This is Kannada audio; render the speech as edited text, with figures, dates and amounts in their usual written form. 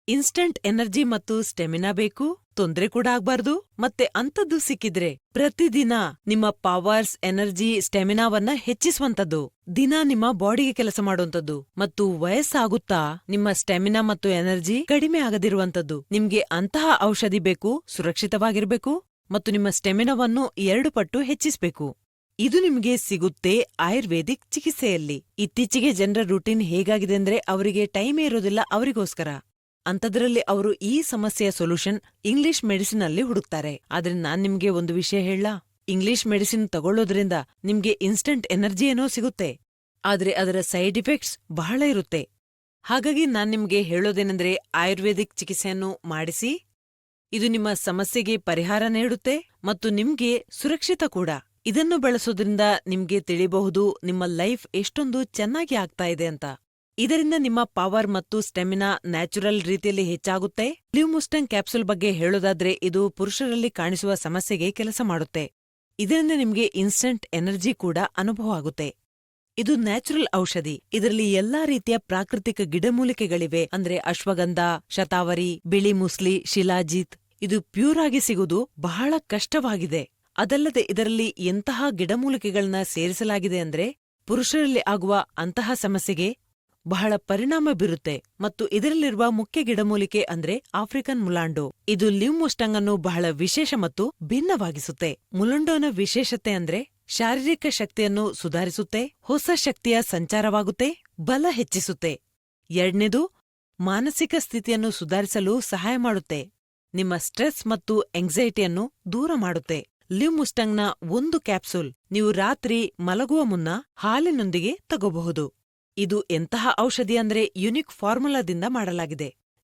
ಇನ್ಸ್ಟಂಟ್ ಎನರ್ಜಿ ಮತ್ತು ಸ್ಟೆಮಿನಾ ಬೇಕು, ತೊಂದ್ರೆ ಕೂಡ ಆಗ್ಬಾರ್ದು, ಮತ್ತೆ ಅಂಥದ್ದು ಸಿಕ್ಕಿದ್ರೆ ಪ್ರತಿದಿನ ನಿಮ್ಮ ಪವರ್ಸ್, ಎನರ್ಜಿ, ಸ್ಟೆಮಿನಾವನ್ನ ಹೆಚ್ಚಿಸುವಂತದ್ದು, ದಿನ ನಿಮ್ಮ ಬಾಡಿಗೆ ಕೆಲಸ ಮಾಡುವಂತದ್ದು, ಮತ್ತು ವಯಸ್ಸಾಗುತ್ತಾ ನಿಮ್ಮ ಸ್ಟೆಮಿನಾ ಮತ್ತು ಎನರ್ಜಿ ಕಡಿಮೆ ಆಗದಿರುವಂತದ್ದು. ನಿಮ್ಗೆ ಅಂತಹ ಔಷಧಿ ಬೇಕು, ಸುರಕ್ಷಿತವಾಗಿರ್ಬೇಕು ಮತ್ತು ನಿಮ್ಮ ಸ್ಟೆಮಿನಾವನ್ನು 2 ಪಟ್ಟು ಹೆಚ್ಚಿಸ್ಬೇಕು. ಇದು ನಿಮ್ಗೆ ಸಿಗುತ್ತೆ ಆಯುರ್ವೇದಿಕ್ ಚಿಕಿತ್ಸೆಯಲ್ಲಿ. ಇತ್ತೀಚೆಗೆ ಜನರ ರೂಟೀನ್ ಹೇಗಾಗಿದೆ ಅಂದ್ರೆ ಅವರಿಗೆ ಟೈಮೇ ಇರೋದಿಲ್ಲ ಅವರಿಗೋಸ್ಕರ. ಅಂಥದ್ರಲ್ಲಿ ಅವರು ಈ ಸಮಸ್ಯೆಯ ಸೊಲ್ಯೂಷನ್ ಇಂಗ್ಲಿಷ್ ಮೆಡಿಸಿನ್ ಅಲ್ಲಿ ಹುಡುಕ್ತಾರೆ. ಆದ್ರೆ ನಾನ್ ನಿಮ್ಗೆ ಒಂದು ವಿಷಯ ಹೇಳಲಾ? ಇಂಗ್ಲಿಷ್ ಮೆಡಿಸಿನ್ ತಗೊಳ್ಳೋದ್ರಿಂದ ನಿಮ್ಗೆ ಇನ್ಸ್ಟಂಟ್ ಎನರ್ಜಿ ಏನೋ ಸಿಗುತ್ತೆ, ಆದ್ರೆ ಅದರ ಸೈಡ್ ಇಫೆಕ್ಟ್ಸ್ ಬಹಳ ಇರುತ್ತೆ. ಹಾಗಾಗಿ ನಾನ್ ನಿಮ್ಗೆ ಹೇಳೋದೇನೆಂದ್ರೆ ಆಯುರ್ವೇದಿಕ್ ಚಿಕಿತ್ಸೆಯನ್ನು ಮಾಡಿಸಿ. ಇದು ನಿಮ್ಮ ಸಮಸ್ಯೆಗೆ ಪರಿಹಾರ ನೀಡುತ್ತೆ ಮತ್ತು ನಿಮ್ಗೆ ಸುರಕ್ಷಿತ ಕೂಡ. ಇದನ್ನು ಬಳಸೋದ್ರಿಂದ ನಿಮ್ಗೆ ತಿಳಿಬಹುದು ನಿಮ್ಮ ಲೈಫ್ ಎಷ್ಟೊಂದು ಚೆನ್ನಾಗಿ ಆಗ್ತಾ ಇದೆ ಅಂತ. ಇದರಿಂದ ನಿಮ್ಮ ಪವರ್ ಮತ್ತು ಸ್ಟೆಮಿನಾ ನ್ಯಾಚುರಲ್ ರೀತಿಯಲ್ಲಿ ಹೆಚ್ಚಾಗುತ್ತೆ. ಲಿವ್ಮುಸ್ಟಂಗ್ ಕ್ಯಾಪ್ಸೂಲ್ ಬಗ್ಗೆ ಹೇಳೋದಾದ್ರೆ ಇದು ಪುರುಷರಲ್ಲಿ ಕಾಣಿಸುವ ಸಮಸ್ಯೆಗೆ ಕೆಲಸ ಮಾಡುತ್ತೆ. ಇದರಿಂದ ನಿಮ್ಗೆ ಇನ್ಸ್ಟಂಟ್ ಎನರ್ಜಿ ಕೂಡ ಅನುಭವ ಆಗುತ್ತೆ. ಇದು ನ್ಯಾಚುರಲ್ ಔಷಧಿ. ಇದರಲ್ಲಿ ಎಲ್ಲಾ ರೀತಿಯ ಪ್ರಾಕೃತಿಕ ಗಿಡಮೂಲಿಕೆಗಳಿವೆ. ಅಂದ್ರೆ ಅಶ್ವಗಂಧ, ಶತಾವರಿ, ಬಿಳಿ ಮುಸ್ಲಿ, ಶಿಲಾಜಿತ್. ಇದು ಪ್ಯೂರ್ ಆಗಿ ಸಿಗುವುದು ಬಹಳ ಕಷ್ಟವಾಗಿದೆ. ಅದಲ್ಲದೆ ಇದರಲ್ಲಿ ಎಂತಹ ಗಿಡಮೂಲಿಕೆಗಳನ್ನ ಸೇರಿಸಲಾಗಿದೆ ಅಂದ್ರೆ ಪುರುಷರಲ್ಲಿ ಆಗುವ ಅಂತಹ ಸಮಸ್ಯೆಗೆ ಬಹಳ ಪರಿಣಾಮ ಬೀರುತ್ತೆ. ಮತ್ತು ಇದರಲ್ಲಿರುವ ಮುಖ್ಯ ಗಿಡಮೂಲಿಕೆ ಅಂದ್ರೆ ಆಫ್ರಿಕನ್ ಮುಲಾಂಡೋ. ಇದು ಲಿವ್ಮುಸ್ಟಂಗ್ ಅನ್ನು ಬಹಳ ವಿಶೇಷ ಮತ್ತು ಭಿನ್ನವಾಗಿಸುತ್ತೆ. ಮುಲಾಂಡೋನ ವಿಶೇಷತೆ ಅಂದ್ರೆ ಶಾರೀರಿಕ ಶಕ್ತಿಯನ್ನು ಸುಧಾರಿಸುತ್ತೆ, ಹೊಸ ಶಕ್ತಿಯ ಸಂಚಾರವಾಗುತ್ತೆ, ಬಲ ಹೆಚ್ಚಿಸುತ್ತೆ. 2ನೇದು, ಮಾನಸಿಕ ಸ್ಥಿತಿಯನ್ನು ಸುಧಾರಿಸಲು ಸಹಾಯ ಮಾಡುತ್ತೆ. ನಿಮ್ಮ ಸ್ಟ್ರೆಸ್ ಮತ್ತು ಎಂಗ್ಸೈಟಿಯನ್ನು ದೂರ ಮಾಡುತ್ತೆ. ಲಿವ್ಮುಸ್ಟಂಗ್ನ 1 ಕ್ಯಾಪ್ಸೂಲ್ ನೀವು ರಾತ್ರಿ ಮಲಗುವ ಮುನ್ನ ಹಾಲಿನೊಂದಿಗೆ ತಗೋಬಹುದು. ಇದು ಎಂತಹ ಔಷಧಿ ಅಂದ್ರೆ ಯುನಿಕ್ ಫಾರ್ಮುಲಾದಿಂದ ಮಾಡಲಾಗಿದೆ.